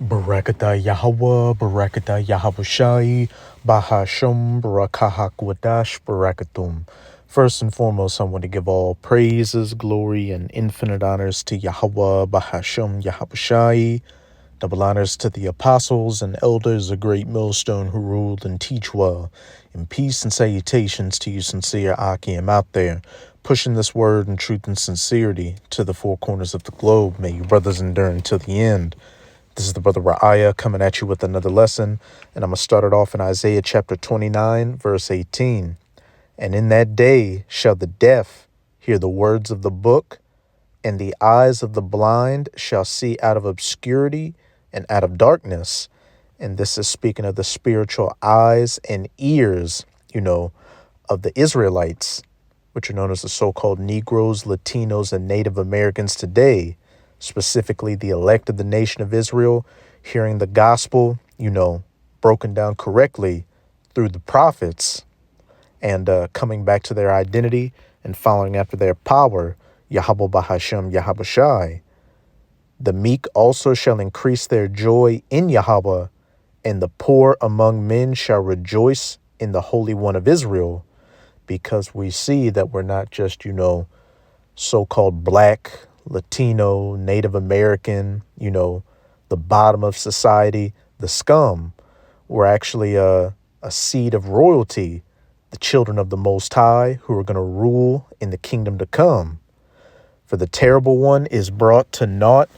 Barakatah Yahweh, Barakatah Yahabushai, Bahashum, Barakahakwadash, Barakatum. First and foremost, I want to give all praises, glory, and infinite honors to Yahweh, Bahashum, Yahabushai. Double honors to the apostles and elders, a great millstone who ruled and teach well. And peace and salutations to you sincere Akim out there, pushing this word in truth and sincerity to the four corners of the globe. May you brothers endure until the end. This is the brother Ra'aya coming at you with another lesson, and I'm going to start it off in Isaiah chapter 29, verse 18. And in that day shall the deaf hear the words of the book, and the eyes of the blind shall see out of obscurity and out of darkness. And this is speaking of the spiritual eyes and ears, of the Israelites, which are known as the so-called Negroes, Latinos, and Native Americans today, specifically the elect of the nation of Israel, hearing the gospel, broken down correctly through the prophets and coming back to their identity and following after their power, Yahweh Bahashem Yahabushai. The meek also shall increase their joy in Yahweh, and the poor among men shall rejoice in the Holy One of Israel, because we see that we're not just, so-called black, Latino, Native American, the bottom of society, the scum. We're actually a seed of royalty, the children of the Most High, who are going to rule in the kingdom to come. For the terrible one is brought to naught,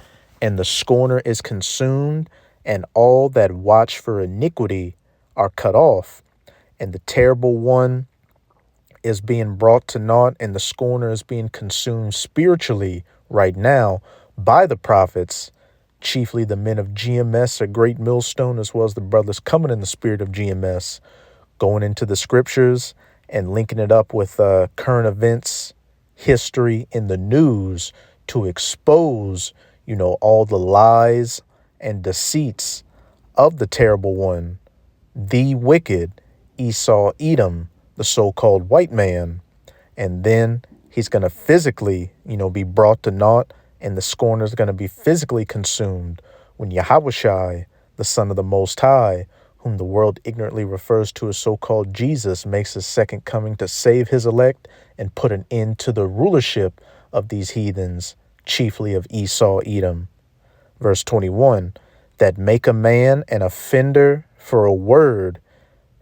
and the scorner is consumed, and all that watch for iniquity are cut off. And the terrible one is being brought to naught, and the scorner is being consumed spiritually right now by the prophets, chiefly the men of GMS, a great millstone, as well as the brothers coming in the spirit of GMS, going into the scriptures and linking it up with current events, history, in the news to expose, all the lies and deceits of the terrible one, the wicked Esau Edom, the so-called white man. And then he's going to physically, be brought to naught, and the scorner is going to be physically consumed when Yahawashi, the Son of the Most High, whom the world ignorantly refers to as so-called Jesus, makes his second coming to save his elect and put an end to the rulership of these heathens, chiefly of Esau Edom. Verse 21, that make a man an offender for a word,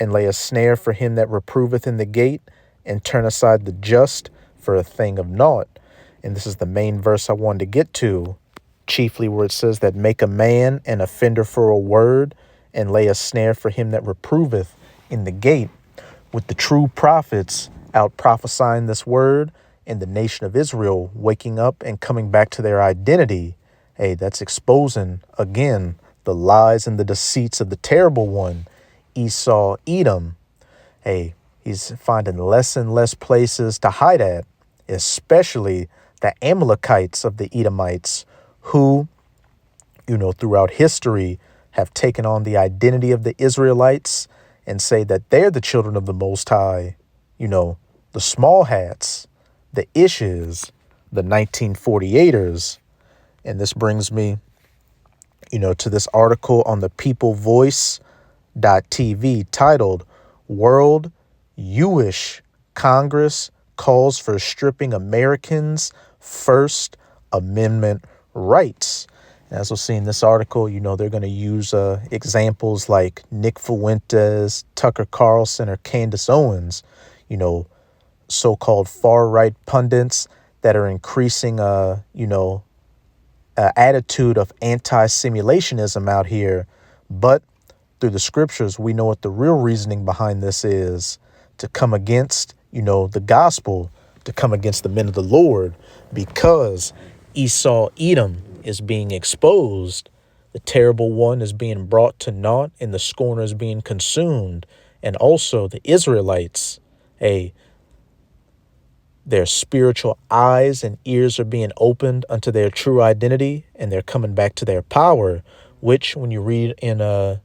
and lay a snare for him that reproveth in the gate, and turn aside the just for a thing of naught. And this is the main verse I wanted to get to, chiefly where it says that make a man an offender for a word, and lay a snare for him that reproveth in the gate, with the true prophets out prophesying this word, and the nation of Israel waking up and coming back to their identity. Hey, that's exposing, again, the lies and the deceits of the terrible one, Esau Edom. Hey, he's finding less and less places to hide at, especially the Amalekites of the Edomites, who, throughout history have taken on the identity of the Israelites and say that they're the children of the Most High, the small hats, the Ishes, the 1948ers. And this brings me, to this article on the People Voice.tv titled World Jewish Congress Calls for Stripping Americans' First Amendment Rights. And as we'll see in this article, they're going to use examples like Nick Fuentes, Tucker Carlson, or Candace Owens, so-called far-right pundits that are increasing, attitude of anti-simulationism out here. But through the scriptures, we know what the real reasoning behind this is: to come against, the gospel, to come against the men of the Lord, because Esau Edom is being exposed. The terrible one is being brought to naught, and the scorner is being consumed. And also the Israelites, their spiritual eyes and ears are being opened unto their true identity, and they're coming back to their power, which when you read in the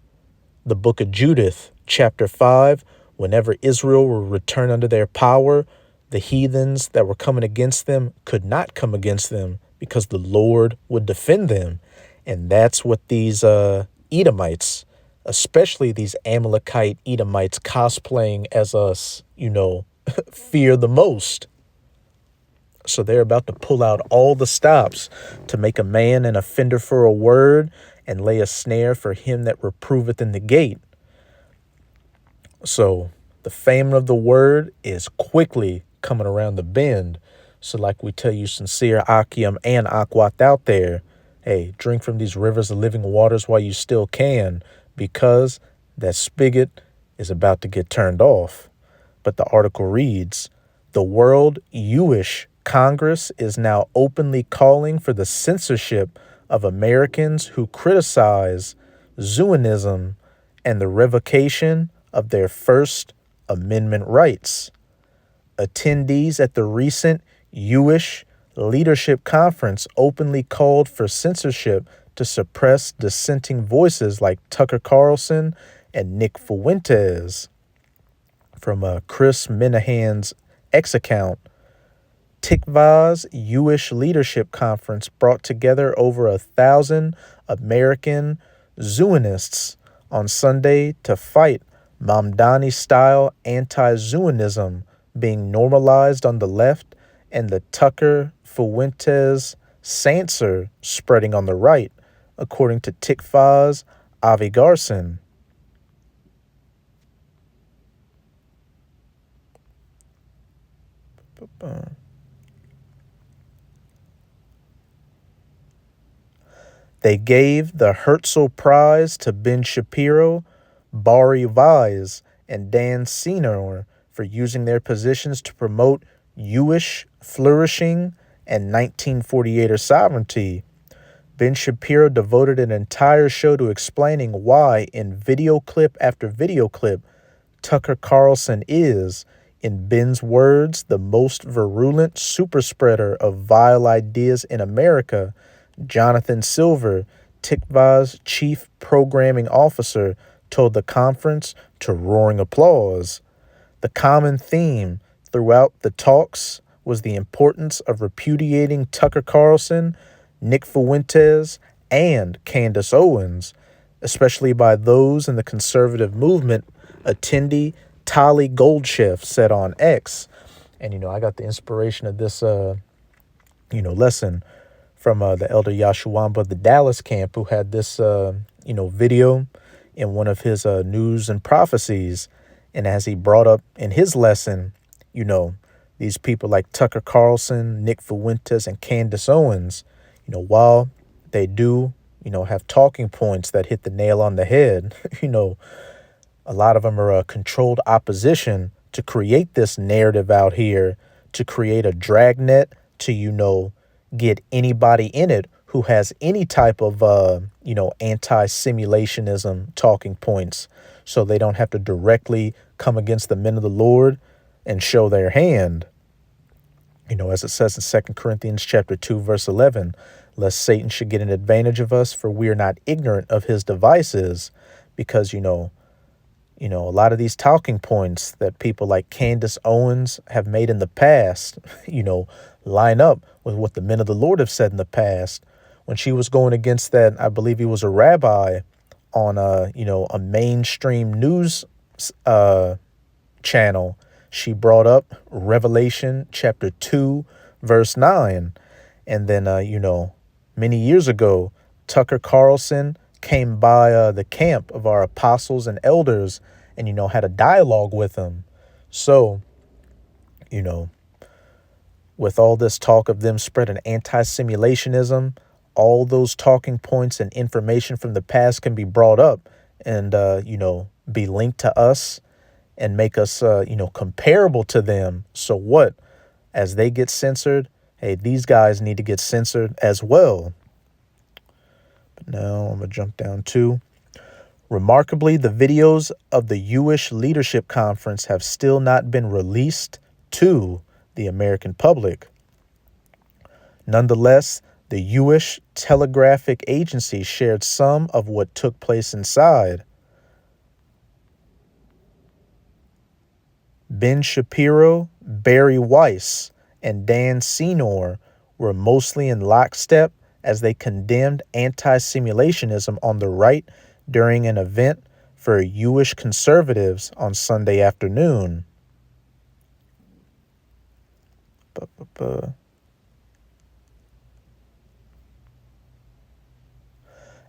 book of Judith, chapter 5, whenever Israel will return under their power, the heathens that were coming against them could not come against them, because the Lord would defend them. And that's what these Edomites, especially these Amalekite Edomites cosplaying as us, fear the most. So they're about to pull out all the stops to make a man an offender for a word and lay a snare for him that reproveth in the gate. So the famine of the word is quickly coming around the bend. So like we tell you, sincere Akim and Akwat out there, hey, drink from these rivers of living waters while you still can, because that spigot is about to get turned off. But the article reads, the World Jewish Congress is now openly calling for the censorship of Americans who criticize Zionism and the revocation of their First Amendment rights. Attendees at the recent Jewish Leadership Conference openly called for censorship to suppress dissenting voices like Tucker Carlson and Nick Fuentes. From Chris Minahan's X account, Tikva's Jewish Leadership Conference brought together over 1,000 American Zionists on Sunday to fight Mamdani-style anti-Zionism being normalized on the left and the Tucker Fuentes censor spreading on the right, according to Tikva's Avi Garson. They gave the Herzl Prize to Ben Shapiro, Bari Weiss, and Dan Senor for using their positions to promote Jewish flourishing and 1948er sovereignty. Ben Shapiro devoted an entire show to explaining why, in video clip after video clip, Tucker Carlson is, in Ben's words, the most virulent superspreader of vile ideas in America. Jonathan Silver, Tikva's chief programming officer, told the conference to roaring applause. The common theme throughout the talks was the importance of repudiating Tucker Carlson, Nick Fuentes, and Candace Owens, especially by those in the conservative movement. Attendee Tali Goldschiff said on X. And, I got the inspiration of this, lesson from the elder Yashuamba, the Dallas camp, who had this, video in one of his news and prophecies. And as he brought up in his lesson, these people like Tucker Carlson, Nick Fuentes, and Candace Owens, while they do, have talking points that hit the nail on the head, a lot of them are a controlled opposition to create this narrative out here, to create a dragnet to, get anybody in it who has any type of, anti-simulationism talking points, so they don't have to directly come against the men of the Lord and show their hand. As it says in 2 Corinthians chapter 2, verse 11, lest Satan should get an advantage of us, for we are not ignorant of his devices, because, a lot of these talking points that people like Candace Owens have made in the past, line up with what the men of the Lord have said in the past. When she was going against that, I believe he was a rabbi on a mainstream news channel, she brought up Revelation chapter 2, verse 9. And then, many years ago, Tucker Carlson came by the camp of our apostles and elders and, had a dialogue with them. So, with all this talk of them spreading anti-simulationism, all those talking points and information from the past can be brought up and, be linked to us and make us, comparable to them. So what? As they get censored, hey, these guys need to get censored as well. But now I'm going to jump down to, remarkably, the videos of the Jewish Leadership Conference have still not been released to the American public. Nonetheless, the Jewish Telegraphic Agency shared some of what took place inside. Ben Shapiro, Bari Weiss, and Dan Senor were mostly in lockstep as they condemned anti-simulationism on the right during an event for Jewish conservatives on Sunday afternoon.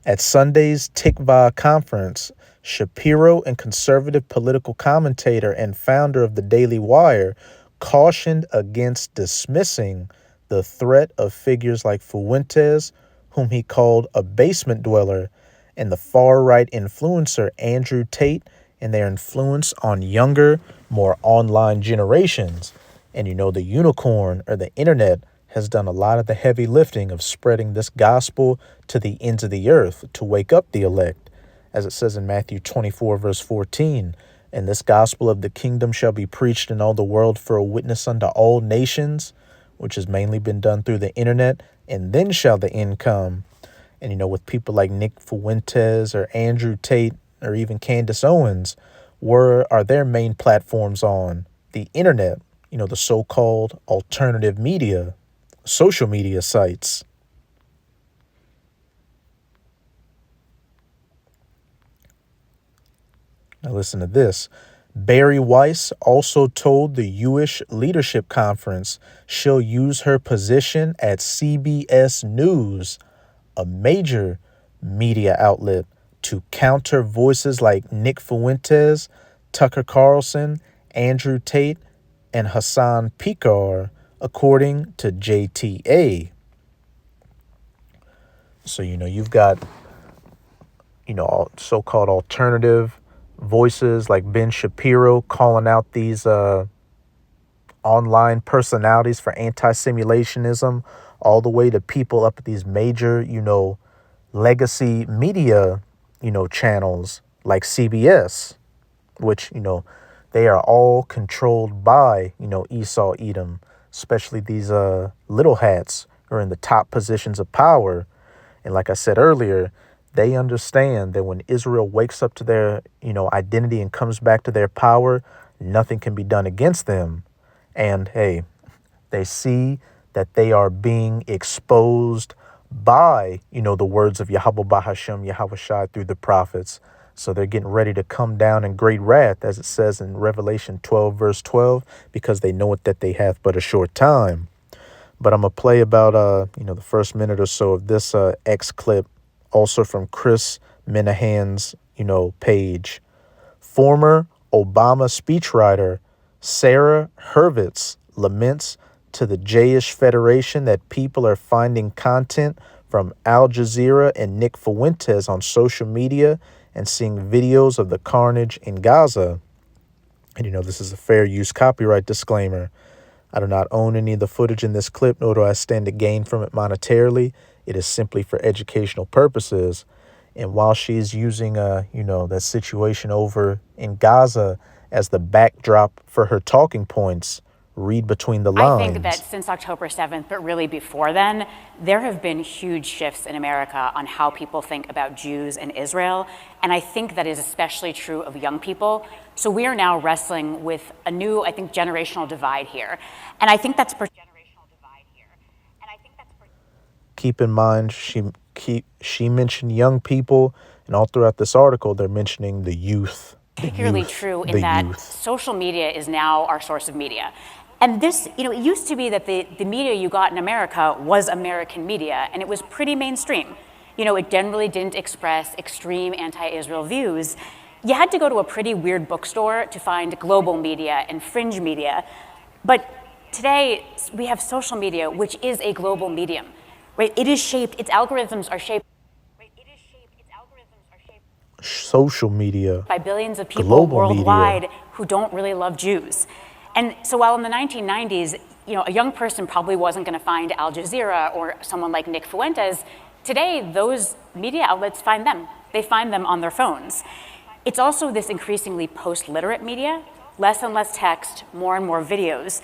At Sunday's Tikva conference, Shapiro, and conservative political commentator and founder of the Daily Wire, cautioned against dismissing the threat of figures like Fuentes, whom he called a basement dweller, and the far-right influencer Andrew Tate and their influence on younger, more online generations. And the unicorn, or the internet, has done a lot of the heavy lifting of spreading this gospel to the ends of the earth to wake up the elect. As it says in Matthew 24, verse 14, and this gospel of the kingdom shall be preached in all the world for a witness unto all nations, which has mainly been done through the internet, and then shall the end come. And with people like Nick Fuentes or Andrew Tate or even Candace Owens, where are their main platforms on? The internet, the so-called alternative media, social media sites. Now listen to this. Bari Weiss also told the Jewish Leadership Conference she'll use her position at CBS News, a major media outlet, to counter voices like Nick Fuentes, Tucker Carlson, Andrew Tate, and Hassan Piker, according to JTA. So, you've got, so-called alternative voices like Ben Shapiro calling out these online personalities for anti-simulationism, all the way to people up at these major, legacy media, channels like CBS, which, they are all controlled by, Esau Edom, especially these little hats who are in the top positions of power. And like I said earlier, they understand that when Israel wakes up to their, identity and comes back to their power, nothing can be done against them. And hey, they see that they are being exposed by, the words of Yahweh Bahashem, Yahweh Shai through the prophets. So they're getting ready to come down in great wrath, as it says in Revelation 12, verse 12, because they know it that they have but a short time. But I'm going to play about, the first minute or so of this X clip, also from Chris Minahan's, page. Former Obama speechwriter Sarah Hurwitz laments to the Jayish Federation that people are finding content from Al Jazeera and Nick Fuentes on social media and seeing videos of the carnage in Gaza. And this is a fair use copyright disclaimer. I do not own any of the footage in this clip, nor do I stand to gain from it monetarily. It is simply for educational purposes. And while she's using, that situation over in Gaza as the backdrop for her talking points, read between the lines. I think that since October 7th, but really before then, there have been huge shifts in America on how people think about Jews and Israel. And I think that is especially true of young people. So we are now wrestling with a new, I think, generational divide here. And I think that's keep in mind, she mentioned young people, and all throughout this article, they're mentioning the youth. Particularly true in that social media is now our source of media. And this, it used to be that the media you got in America was American media, and it was pretty mainstream. It generally didn't express extreme anti-Israel views. You had to go to a pretty weird bookstore to find global media and fringe media. But today, we have social media, which is a global medium, right? Its algorithms are shaped social media by billions of people worldwide who don't really love Jews. And so while in the 1990s, a young person probably wasn't going to find Al Jazeera or someone like Nick Fuentes, today those media outlets find them. They find them on their phones. It's also this increasingly post-literate media, less and less text, more and more videos.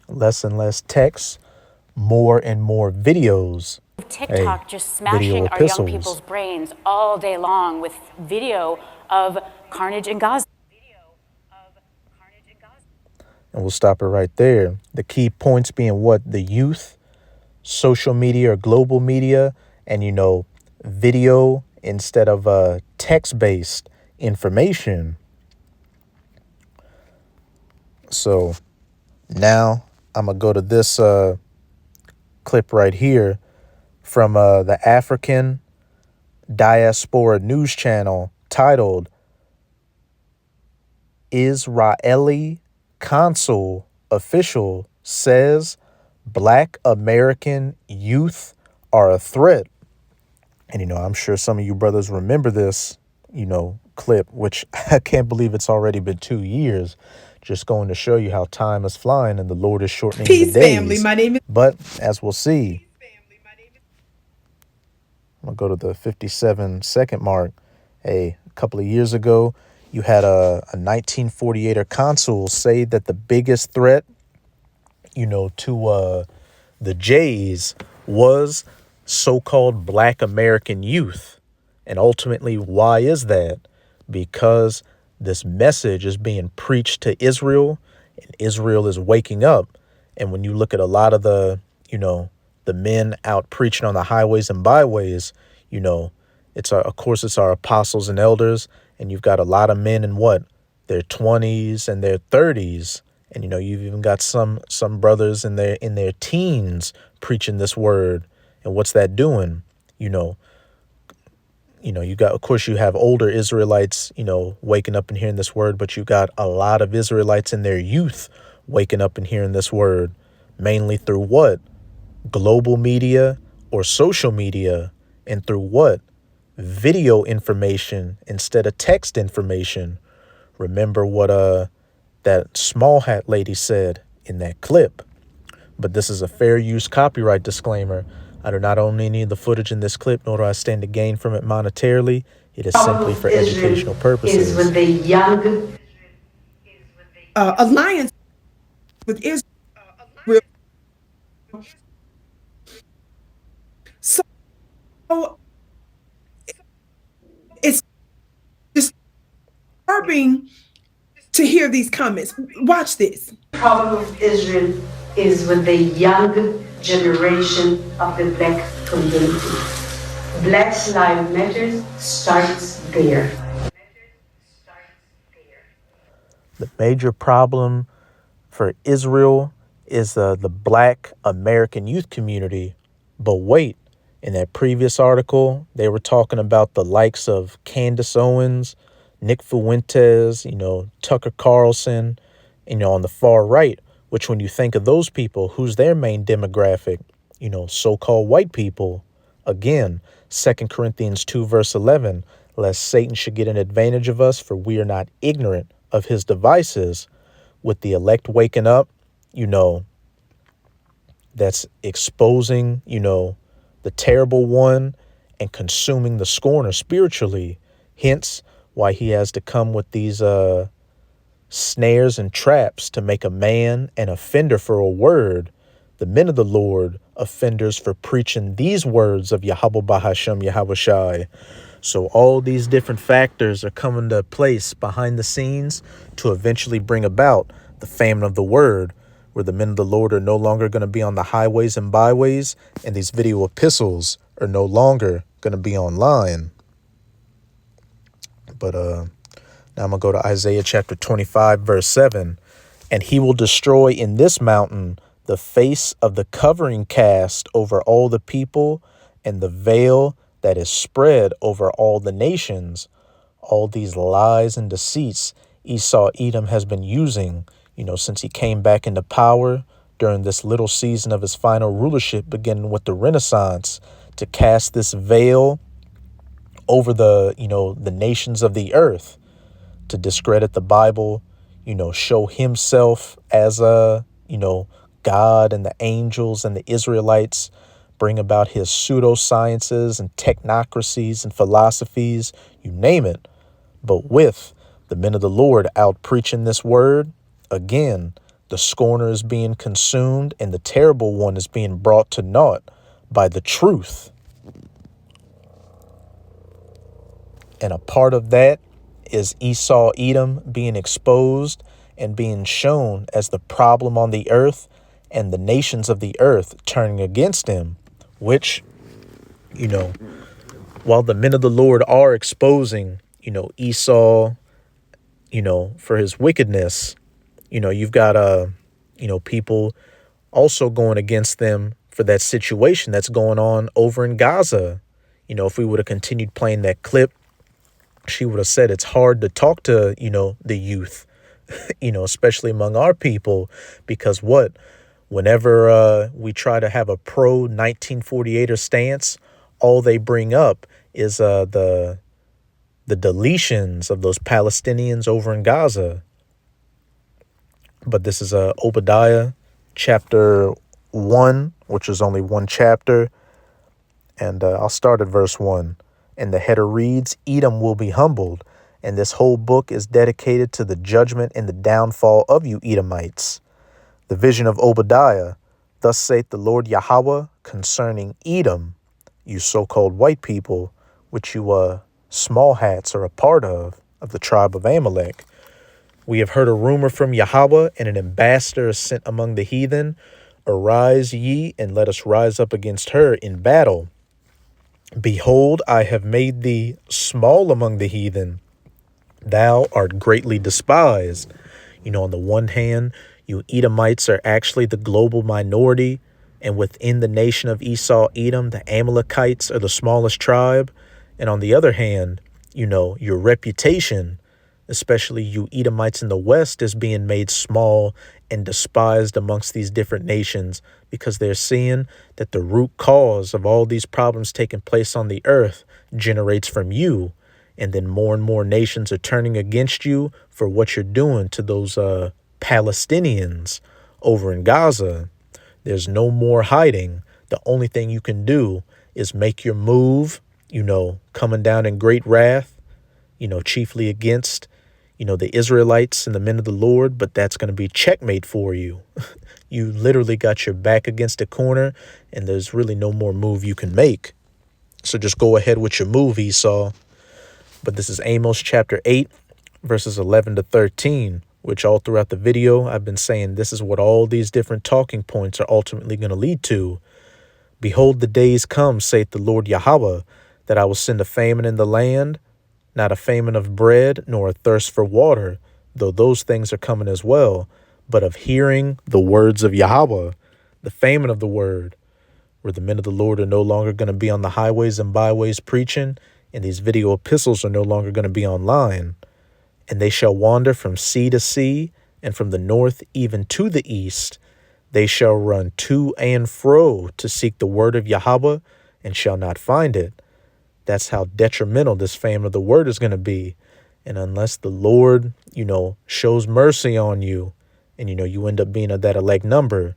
Less and less text, more and more videos. TikTok just smashing our young people's brains all day long with video of carnage in Gaza. And we'll stop it right there. The key points being what? The youth, social media or global media, and, video instead of text-based information. So now I'm going to go to this clip right here from the African Diaspora News Channel titled Israeli Consul Official Says Black American Youth Are a Threat. And, I'm sure some of you brothers remember this, clip, which I can't believe it's already been 2 years. Just going to show you how time is flying and the Lord is shortening the days. Family, my name is. But as we'll see, I'm going to go to the 57-second mark. A couple of years ago, you had a 1948er consul say that the biggest threat, to the Jays was so-called Black American youth. And ultimately, why is that? Because this message is being preached to Israel, and Israel is waking up. And when you look at a lot of the men out preaching on the highways and byways, it's our apostles and elders, and you've got a lot of men in their 20s and their 30s, and you've even got some brothers in their teens preaching this word. And what's that doing? You got, of course, you have older Israelites, waking up and hearing this word, but you got a lot of Israelites in their youth waking up and hearing this word, mainly through what? Global media or social media, and through what? Video information instead of text information. Remember what that small hat lady said in that clip. But this is a fair use copyright disclaimer. I do not own any of the footage in this clip, nor do I stand to gain from it monetarily. It is simply for educational purposes. Is with the young alliance with Israel. So it's disturbing to hear these comments. Watch this. The problem of Israel is with the young generation of the Black community. Black Lives Matter starts there. The major problem for Israel is the Black American youth community. But wait, in that previous article, they were talking about the likes of Candace Owens, Nick Fuentes, Tucker Carlson, on the far right, which when you think of those people, who's their main demographic? So-called white people. Again, 2 Corinthians 2 verse 11, lest Satan should get an advantage of us, for we are not ignorant of his devices. With the elect waking up, that's exposing, the terrible one and consuming the scorner spiritually. Hence why he has to come with these snares and traps to make a man an offender for a word. The men of the Lord, offenders for preaching these words of Yahweh Bahashem Yahweh Shai. So all these different factors are coming to place behind the scenes to eventually bring about the famine of the word, where the men of the Lord are no longer going to be on the highways and byways, and these video epistles are no longer going to be online. But now I'm going to go to Isaiah chapter 25, verse 7. And he will destroy in this mountain the face of the covering cast over all the people, and the veil that is spread over all the nations. All these lies and deceits Esau Edom has been using, since he came back into power during this little season of his final rulership, beginning with the Renaissance, to cast this veil over the nations of the earth, to discredit the Bible, show himself as God and the angels and the Israelites, bring about his pseudosciences and technocracies and philosophies, you name it. But with the men of the Lord out preaching this word, again, the scorner is being consumed and the terrible one is being brought to naught by the truth. And a part of that is Esau Edom being exposed and being shown as the problem on the earth and the nations of the earth turning against him, which, while the men of the Lord are exposing, Esau, for his wickedness, you've got, people also going against them for that situation that's going on over in Gaza. If we would have continued playing that clip, she would have said it's hard to talk to, the youth, especially among our people, because whenever we try to have a pro 1948er stance, all they bring up is the deletions of those Palestinians over in Gaza. But this is Obadiah chapter 1, which is only one chapter. And I'll start at verse 1. And the header reads, Edom will be humbled. And this whole book is dedicated to the judgment and the downfall of you Edomites. The vision of Obadiah. Thus saith the Lord Yahweh concerning Edom, you so-called white people, which you small hats are a part of the tribe of Amalek. We have heard a rumor from Yahweh, and an ambassador is sent among the heathen. Arise ye, and let us rise up against her in battle. Behold, I have made thee small among the heathen. Thou art greatly despised. On the one hand, you Edomites are actually the global minority, and within the nation of Esau, Edom, the Amalekites are the smallest tribe. And on the other hand, your reputation, especially you Edomites in the West, is being made small and despised amongst these different nations because they're seeing that the root cause of all these problems taking place on the earth generates from you. And then more and more nations are turning against you for what you're doing to those Palestinians over in Gaza. There's no more hiding. The only thing you can do is make your move, coming down in great wrath, chiefly against, the Israelites and the men of the Lord, but that's going to be checkmate for you. You literally got your back against a corner, and there's really no more move you can make. So just go ahead with your move, Esau. But this is Amos chapter 8, verses 11 to 13, which all throughout the video, I've been saying this is what all these different talking points are ultimately going to lead to. Behold, the days come, saith the Lord Yahweh, that I will send a famine in the land, not a famine of bread, nor a thirst for water, though those things are coming as well, but of hearing the words of Yahweh, the famine of the word, where the men of the Lord are no longer going to be on the highways and byways preaching, and these video epistles are no longer going to be online. And they shall wander from sea to sea, and from the north even to the east. They shall run to and fro to seek the word of Yahweh, and shall not find it. That's how detrimental this famine of the word is going to be. And unless the Lord, shows mercy on you, and, you end up being of that elect number,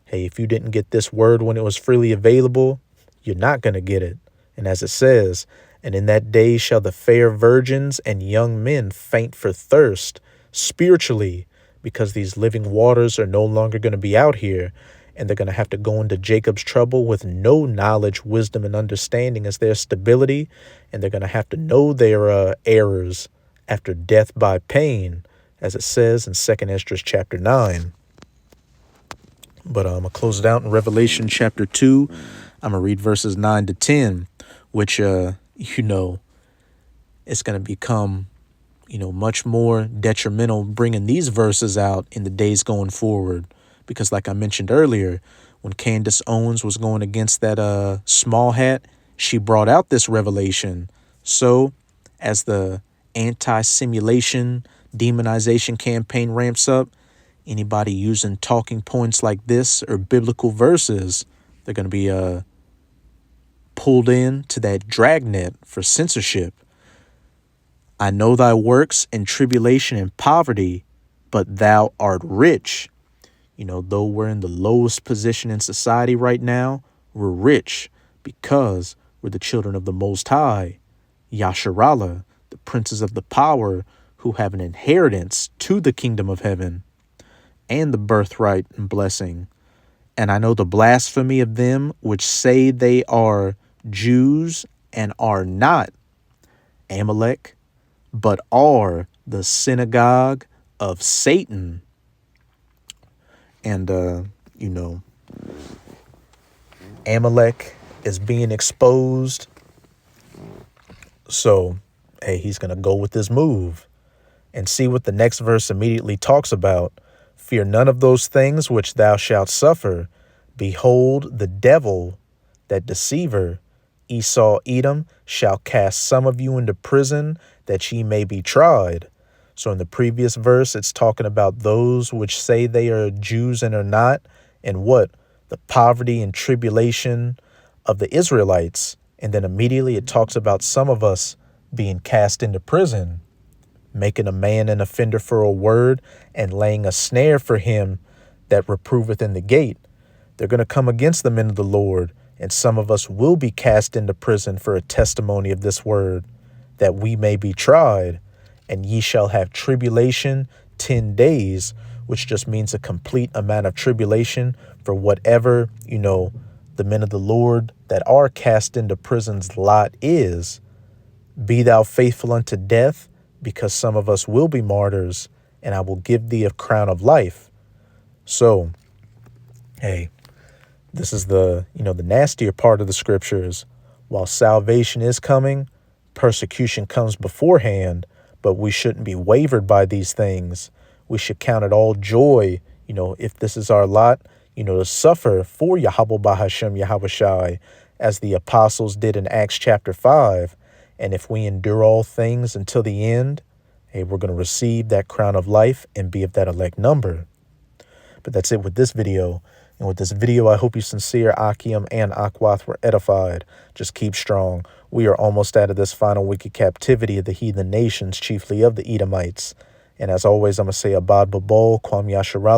hey, if you didn't get this word when it was freely available, you're not going to get it. And as it says, and in that day shall the fair virgins and young men faint for thirst spiritually, because these living waters are no longer going to be out here, and they're going to have to go into Jacob's trouble with no knowledge, wisdom, and understanding as their stability, and they're going to have to know their errors after death by pain, as it says in 2 Esdras chapter 9. But I'm going to close it out in Revelation chapter 2. I'm going to read verses 9 to 10, which, it's going to become, much more detrimental bringing these verses out in the days going forward. Because like I mentioned earlier, when Candace Owens was going against that small hat, she brought out this revelation. So as the anti-simulation demonization campaign ramps up, anybody using talking points like this or biblical verses, they're going to be pulled in to that dragnet for censorship. I know thy works in tribulation and poverty, but thou art rich. Though we're in the lowest position in society right now, we're rich because we're the children of the Most High, Yasharallah, the princes of the power who have an inheritance to the kingdom of heaven and the birthright and blessing. And I know the blasphemy of them which say they are Jews and are not Amalek, but are the synagogue of Satan. And, Amalek is being exposed. So, hey, he's going to go with this move and see what the next verse immediately talks about. Fear none of those things which thou shalt suffer. Behold, the devil, that deceiver, Esau Edom, shall cast some of you into prison that ye may be tried. So in the previous verse, it's talking about those which say they are Jews and are not, and what? The poverty and tribulation of the Israelites. And then immediately it talks about some of us being cast into prison, making a man an offender for a word, and laying a snare for him that reproveth in the gate. They're going to come against the men of the Lord, and some of us will be cast into prison for a testimony of this word, that we may be tried. And ye shall have tribulation 10 days, which just means a complete amount of tribulation for whatever, the men of the Lord that are cast into prison's lot is. Be thou faithful unto death, because some of us will be martyrs, and I will give thee a crown of life. So, hey, this is the nastier part of the scriptures. While salvation is coming, persecution comes beforehand, but we shouldn't be wavered by these things. We should count it all joy, if this is our lot, to suffer for Yahweh Bahashem Yahawashi, as the apostles did in Acts chapter 5. And if we endure all things until the end, hey, we're going to receive that crown of life and be of that elect number. But that's it with this video. And with this video, I hope you sincere, Akim and Akwath, were edified. Just keep strong. We are almost out of this final wicked captivity of the heathen nations, chiefly of the Edomites. And as always, I'm going to say Abad Babol, Kwam Yasharal.